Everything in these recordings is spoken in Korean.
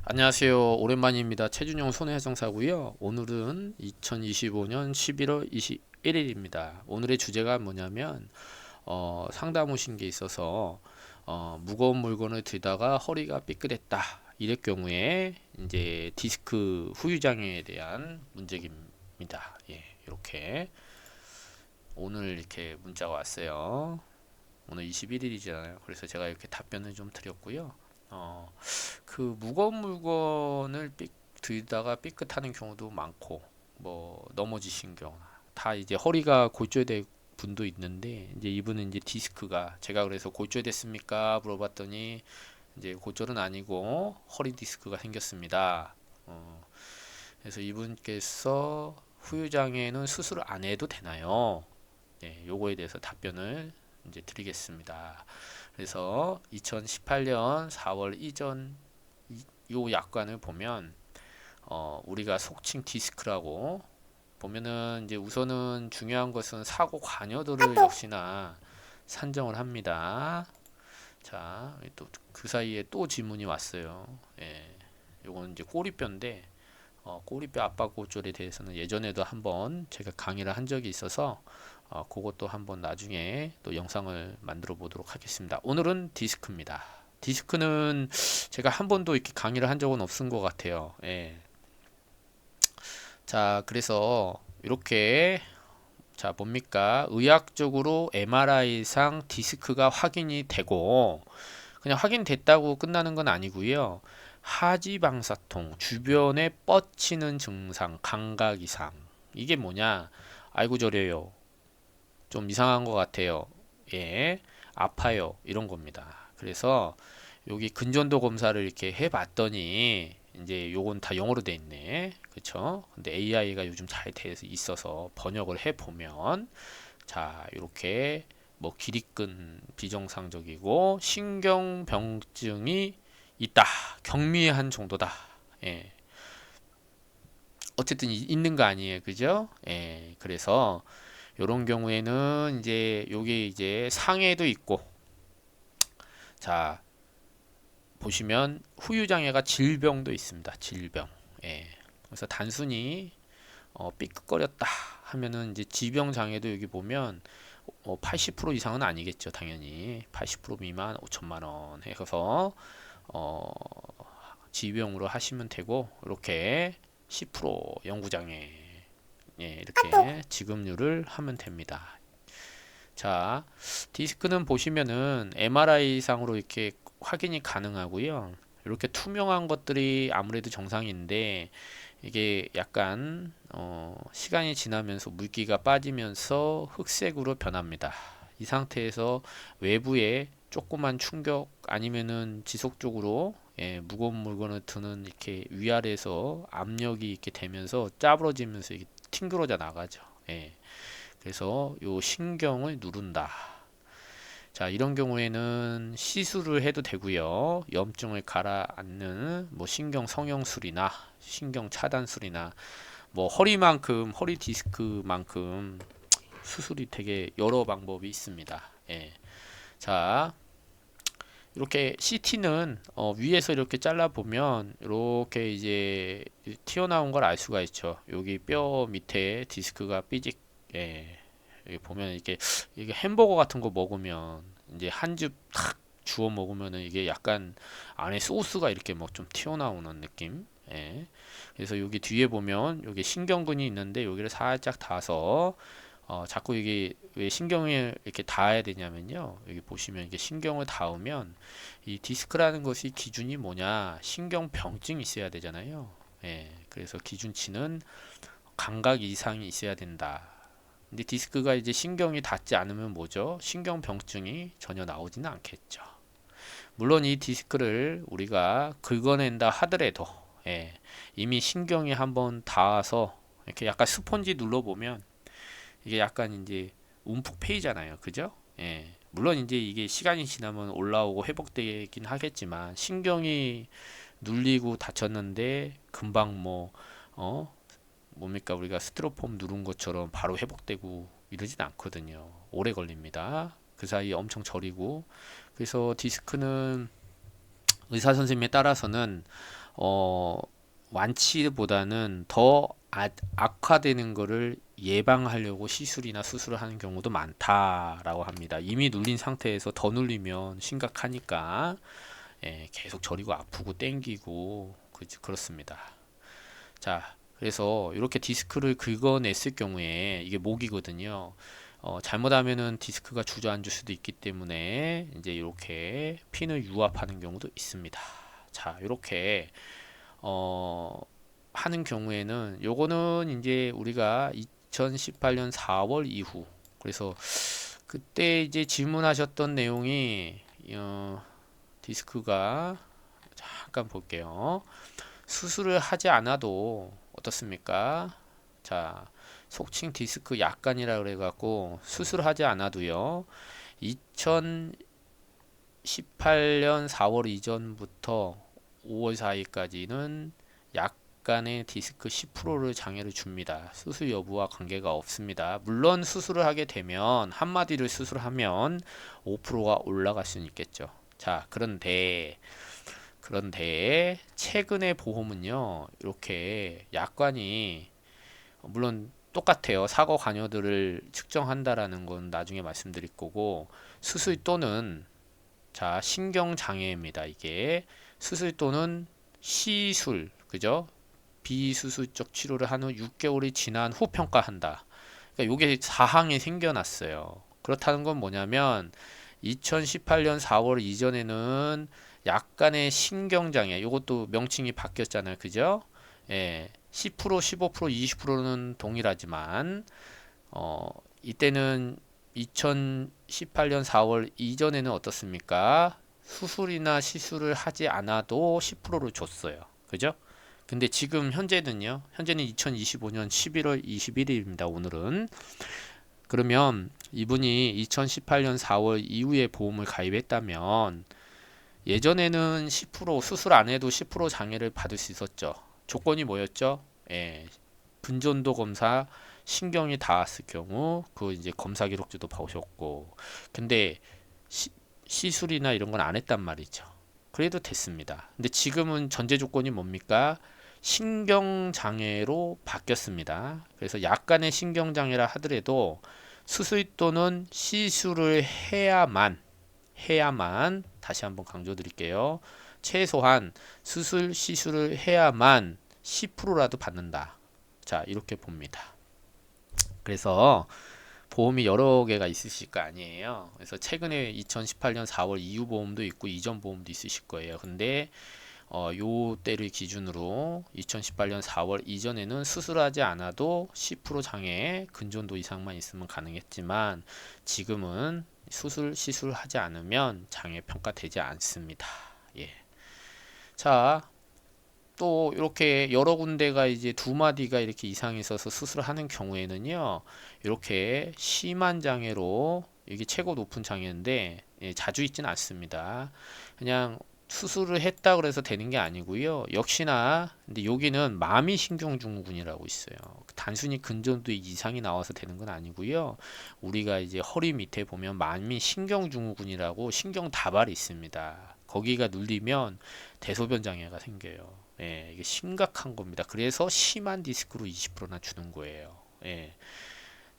안녕하세요. 오랜만입니다. 최준용 손해정사고요. 오늘은 2025년 11월 21일입니다. 오늘의 주제가 뭐냐면 상담 오신 게 있어서 무거운 물건을 들다가 허리가 삐끗했다. 이럴 경우에 이제 디스크 후유 장애에 대한 문제입니다. 예, 이렇게 오늘 이렇게 문자가 왔어요. 오늘 21일이잖아요. 그래서 제가 이렇게 답변을 좀 드렸고요. 어, 그 무거운 물건을 들다가 삐끗하는 경우도 많고, 뭐 넘어지신 경우 다 이제 허리가 골절된 분도 있는데, 이제 이분은 이제 디스크가 제가 그래서 골절됐습니까? 물어봤더니 이제 골절은 아니고 허리 디스크가 생겼습니다. 그래서 이분께서 후유 장애는 수술 안 해도 되나요? 네, 요거에 대해서 답변을 이제 드리겠습니다. 그래서 2018년 4월 이전 요 약관을 보면 우리가 속칭 디스크라고 보면은 이제 우선은 중요한 것은 사고 관여도를 역시나 산정을 합니다. 자, 또 그 사이에 또 질문이 왔어요. 예, 요거는 이제 꼬리뼈인데 꼬리뼈 압박 골절에 대해서는 예전에도 한번 제가 강의를 한 적이 있어서 그것도 한번 나중에 또 영상을 만들어 보도록 하겠습니다. 오늘은 디스크입니다. 디스크는 제가 한 번도 이렇게 강의를 한 적은 없은 것 같아요. 예. 자, 그래서 이렇게 자 뭡니까? 의학적으로 MRI상 디스크가 확인이 되고 그냥 확인됐다고 끝나는 건 아니고요. 하지방사통, 주변에 뻗치는 증상, 감각 이상. 이게 뭐냐? 아이고 저래요. 좀 이상한 것 같아요. 예, 아파요. 이런 겁니다. 그래서 여기 근전도 검사를 이렇게 해봤더니 이제 요건 다 영어로 돼 있네. 그쵸? 근데 AI가 요즘 잘 돼 있어서 번역을 해보면 자, 이렇게 뭐 기립근 비정상적이고 신경병증이 있다. 경미한 정도다. 예. 어쨌든 있는 거 아니에요. 그죠? 예. 그래서 이런 경우에는 이제 요게 이제 상해도 있고 자, 보시면 후유장애가 질병도 있습니다. 질병. 예. 그래서 단순히 삐끗거렸다 하면은 이제 지병 장애도 여기 보면 80% 이상은 아니겠죠. 당연히 80% 미만 5천만 원 해서 어, 지병으로 하시면 되고 이렇게 10% 영구장애 예, 이렇게 지급률을 하면 됩니다. 자, 디스크는 보시면은 MRI 상으로 이렇게 확인이 가능하고요. 이렇게 투명한 것들이 아무래도 정상인데 이게 약간 시간이 지나면서 물기가 빠지면서 흑색으로 변합니다. 이 상태에서 외부에 조그만 충격 아니면은 지속적으로 예, 무거운 물건을 드는 이렇게 위아래에서 압력이 이렇게 되면서 짜부러지면서 이게 튕겨져 나가죠. 예. 그래서 요 신경을 누른다. 자, 이런 경우에는 시술을 해도 되고요. 염증을 가라앉는 뭐 신경 성형술이나 신경 차단술이나 뭐 허리만큼 허리 디스크만큼 수술이 되게 여러 방법이 있습니다. 예. 자, 이렇게 CT는 위에서 이렇게 잘라 보면 이렇게 이제 튀어나온 걸 알 수가 있죠. 여기 뼈 밑에 디스크가 삐직 예. 여기 보면 이게 햄버거 같은 거 먹으면 이제 한 줍 탁 주워 먹으면은 이게 약간 안에 소스가 이렇게 뭐 좀 튀어나오는 느낌. 예. 그래서 여기 뒤에 보면 여기 신경근이 있는데 여기를 살짝 닿아서 자꾸 이게 왜 신경을 이렇게 닿아야 되냐면요. 여기 보시면 이게 신경을 닿으면 이 디스크라는 것이 기준이 뭐냐? 신경병증이 있어야 되잖아요. 예. 그래서 기준치는 감각 이상이 있어야 된다. 근데 디스크가 이제 신경이 닿지 않으면 뭐죠? 신경병증이 전혀 나오지는 않겠죠. 물론 이 디스크를 우리가 긁어낸다 하더라도 예, 이미 신경이 한번 닿아서 이렇게 약간 스펀지 눌러보면 이게 약간 이제 움푹 패이잖아요. 그죠? 예. 물론 이제 이게 시간이 지나면 올라오고 회복되긴 하겠지만 신경이 눌리고 다쳤는데 금방 어, 뭡니까 우리가 스티로폼 누른 것처럼 바로 회복되고 이러진 않거든요. 오래 걸립니다. 그 사이에 엄청 저리고 그래서 디스크는 의사 선생님에 따라서는 어, 완치보다는 더 악화되는 거를 예방하려고 시술이나 수술을 하는 경우도 많다라고 합니다. 이미 눌린 상태에서 더 눌리면 심각하니까 예, 계속 저리고 아프고 땡기고 그렇습니다. 자, 그래서 이렇게 디스크를 긁어냈을 경우에 이게 목이거든요. 잘못하면은 디스크가 주저앉을 수도 있기 때문에 이제 이렇게 핀을 유압하는 경우도 있습니다. 자, 이렇게 하는 경우에는 요거는 이제 우리가 2018년 4월 이후 그래서 그때 이제 질문하셨던 내용이 디스크가 잠깐 볼게요. 수술을 하지 않아도 어떻습니까? 자, 속칭 디스크 약간이라 그래갖고 수술하지 않아도요. 2018년 4월 이전부터 5월 4일까지는 약간의 디스크 10%를 장애를 줍니다. 수술 여부와 관계가 없습니다. 물론 수술을 하게 되면 한마디를 수술하면 5%가 올라갈 수는 있겠죠. 자, 그런데 최근의 보험은요 이렇게 약관이 물론 똑같아요. 사고 관여들을 측정한다라는 건 나중에 말씀드릴 거고 수술 또는 자 신경장애입니다. 이게 수술 또는 시술 그죠? 비수술적 치료를 한 후 6개월이 지난 후 평가한다. 그러니까 요게 사항이 생겨났어요. 그렇다는 건 뭐냐면 2018년 4월 이전에는 약간의 신경장애, 이것도 명칭이 바뀌었잖아요. 그죠? 예, 10%, 15%, 20%는 동일하지만, 이때는 2018년 4월 이전에는 어떻습니까? 수술이나 시술을 하지 않아도 10%를 줬어요. 그죠? 근데 지금 현재는 2025년 11월 21일입니다. 오늘은. 그러면 이분이 2018년 4월 이후에 보험을 가입했다면 예전에는 10% 수술 안 해도 10% 장애를 받을 수 있었죠. 조건이 뭐였죠? 예, 근전도 검사 신경이 닿았을 경우 그 이제 검사 기록지도 보셨고 근데 시술이나 이런 건 안 했단 말이죠. 그래도 됐습니다. 근데 지금은 전제 조건이 뭡니까? 신경장애로 바뀌었습니다. 그래서 약간의 신경장애라 하더라도 수술 또는 시술을 해야만 다시 한번 강조드릴게요. 최소한 수술 시술을 해야만 10%라도 받는다. 자, 이렇게 봅니다. 그래서 보험이 여러 개가 있으실 거 아니에요. 그래서 최근에 2018년 4월 이후 보험도 있고 이전 보험도 있으실 거예요. 근데 요 때를 기준으로 2018년 4월 이전에는 수술하지 않아도 10% 장애 근전도 이상만 있으면 가능했지만 지금은 시술하지 않으면 장애 평가되지 않습니다. 예. 자, 또 이렇게 여러 군데가 이제 두 마디가 이렇게 이상이 있어서 수술을 하는 경우에는요. 이렇게 심한 장애로 이게 최고 높은 장애인데 예, 자주 있지는 않습니다. 그냥 수술을 했다 그래서 되는 게 아니고요. 역시나 근데 여기는 마미신경증후군이라고 있어요. 단순히 근전도 이상이 나와서 되는 건 아니고요. 우리가 이제 허리 밑에 보면 마미신경증후군이라고 신경 다발이 있습니다. 거기가 눌리면 대소변 장애가 생겨요. 예, 이게 심각한 겁니다. 그래서 심한 디스크로 20%나 주는 거예요. 예,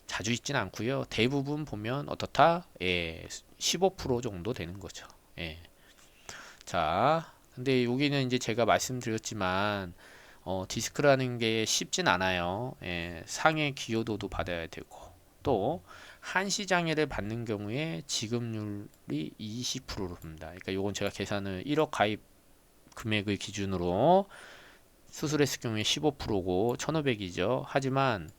자주 있진 않고요. 대부분 보면 어떻다? 예, 15% 정도 되는 거죠. 예. 자, 근데 여기는 이제 제가 말씀드렸지만 디스크라는 게 쉽진 않아요. 예, 상해 기여도도 받아야 되고 또 한시 장애를 받는 경우에 지급률이 20%입니다. 그러니까 요건 제가 계산을 1억 가입 금액을 기준으로 수술했을 경우에 15%고 1,500이죠. 하지만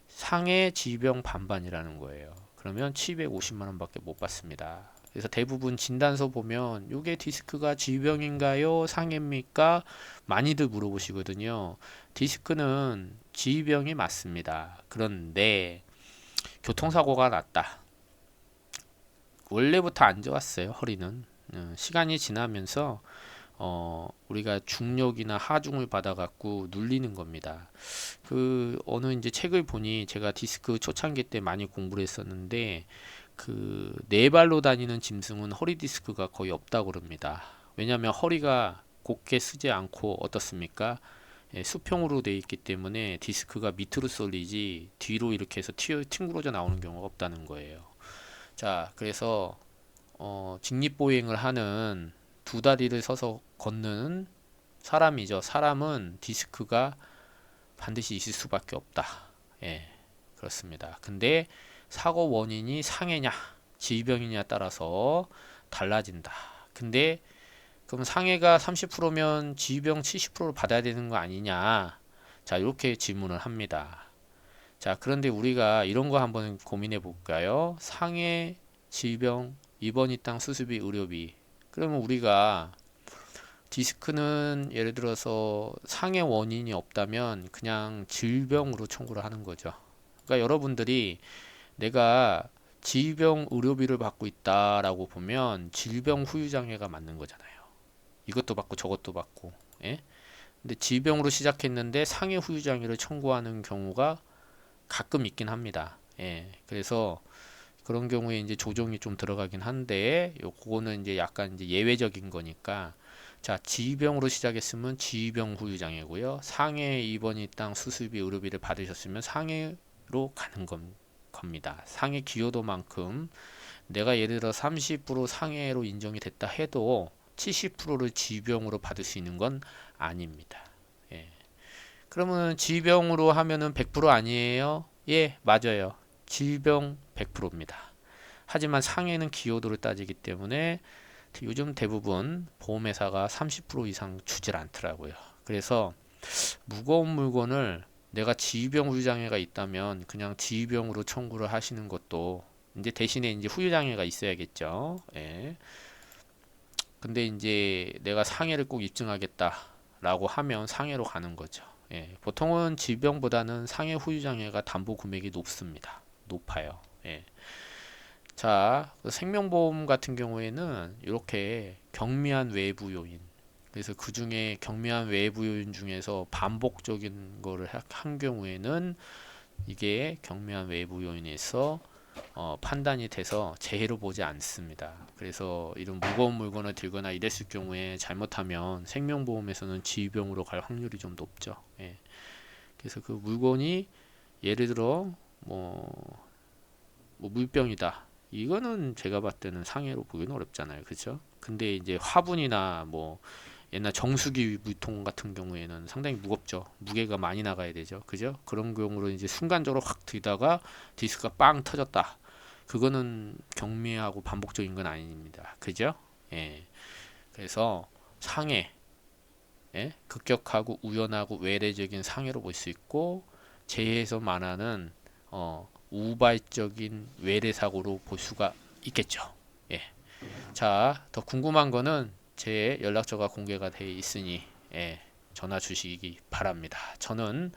상해 질병 반반이라는 거예요. 그러면 750만 원밖에 못 받습니다. 그래서 대부분 진단서 보면 이게 디스크가 질병인가요? 상해입니까? 많이들 물어보시거든요. 디스크는 질병이 맞습니다. 그런데 교통사고가 났다. 원래부터 안 좋았어요. 허리는. 시간이 지나면서 우리가 중력이나 하중을 받아갖고 눌리는 겁니다. 그 어느 이제 책을 보니 제가 디스크 초창기 때 많이 공부를 했었는데 그 네 발로 다니는 짐승은 허리 디스크가 거의 없다고 그럽니다. 왜냐하면 허리가 곧게 쓰지 않고 어떻습니까? 예, 수평으로 되어 있기 때문에 디스크가 밑으로 쏠리지 뒤로 이렇게 해서 튕구러져 나오는 경우가 없다는 거예요. 자, 그래서 직립보행을 하는 두 다리를 서서 걷는 사람이죠. 사람은 디스크가 반드시 있을 수밖에 없다. 예, 그렇습니다. 근데 사고 원인이 상해냐, 질병이냐에 따라서 달라진다. 근데 그럼 상해가 30%면 질병 70%를 받아야 되는 거 아니냐? 자, 이렇게 질문을 합니다. 자, 그런데 우리가 이런 거 한번 고민해 볼까요? 상해, 질병, 입원이 땅 수술비, 의료비. 그러면 우리가 디스크는 예를 들어서 상해 원인이 없다면 그냥 질병으로 청구를 하는 거죠. 그러니까 여러분들이 내가 질병 의료비를 받고 있다라고 보면 질병 후유 장애가 맞는 거잖아요. 이것도 받고 저것도 받고. 예? 근데 질병으로 시작했는데 상해 후유 장애를 청구하는 경우가 가끔 있긴 합니다. 예. 그래서 그런 경우에 이제 조정이 좀 들어가긴 한데 요거는 이제 약간 이제 예외적인 거니까 자, 질병으로 시작했으면 질병 후유 장애고요. 상해 입원이 땅 수술비 의료비를 받으셨으면 상해로 가는 겁니다. 상해 기여도만큼 내가 예를 들어 30% 상해로 인정이 됐다 해도 70%를 질병으로 받을 수 있는 건 아닙니다. 예. 그러면 질병으로 하면은 100% 아니에요? 예, 맞아요. 질병 100%입니다. 하지만 상해는 기여도를 따지기 때문에 요즘 대부분 보험회사가 30% 이상 주질 않더라고요. 그래서 무거운 물건을 내가 질병 후유장애가 있다면 그냥 질병으로 청구를 하시는 것도 이제 대신에 이제 후유장애가 있어야겠죠. 예. 근데 이제 내가 상해를 꼭 입증하겠다라고 하면 상해로 가는 거죠. 예. 보통은 질병보다는 상해 후유장애가 담보 금액이 높습니다. 높아요. 예. 자, 생명보험 같은 경우에는 이렇게 경미한 외부 요인, 그래서 그 중에 경미한 외부 요인 중에서 반복적인 거를 한 경우에는 이게 경미한 외부 요인에서 판단이 돼서 재해로 보지 않습니다. 그래서 이런 무거운 물건을 들거나 이랬을 경우에 잘못하면 생명보험에서는 질병으로 갈 확률이 좀 높죠. 예. 그래서 그 물건이 예를 들어 뭐 물병이다. 이거는 제가 봤을 때는 상해로 보기는 어렵잖아요. 그죠? 근데 이제 화분이나 뭐 옛날 정수기 물통 같은 경우에는 상당히 무겁죠. 무게가 많이 나가야 되죠. 그죠? 그런 경우로 이제 순간적으로 확 들다가 디스크가 빵 터졌다. 그거는 경미하고 반복적인 건 아닙니다. 그죠? 예. 그래서 상해, 예? 급격하고 우연하고 외래적인 상해로 볼 수 있고 재해에서 말하는 우발적인 외래 사고로 볼 수가 있겠죠. 예. 자, 더 궁금한 거는 제 연락처가 공개가 되어 있으니 예, 전화 주시기 바랍니다. 저는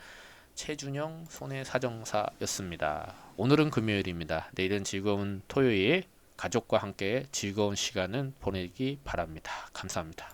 최준영 손해사정사였습니다. 오늘은 금요일입니다. 내일은 즐거운 토요일 가족과 함께 즐거운 시간을 보내기 바랍니다. 감사합니다.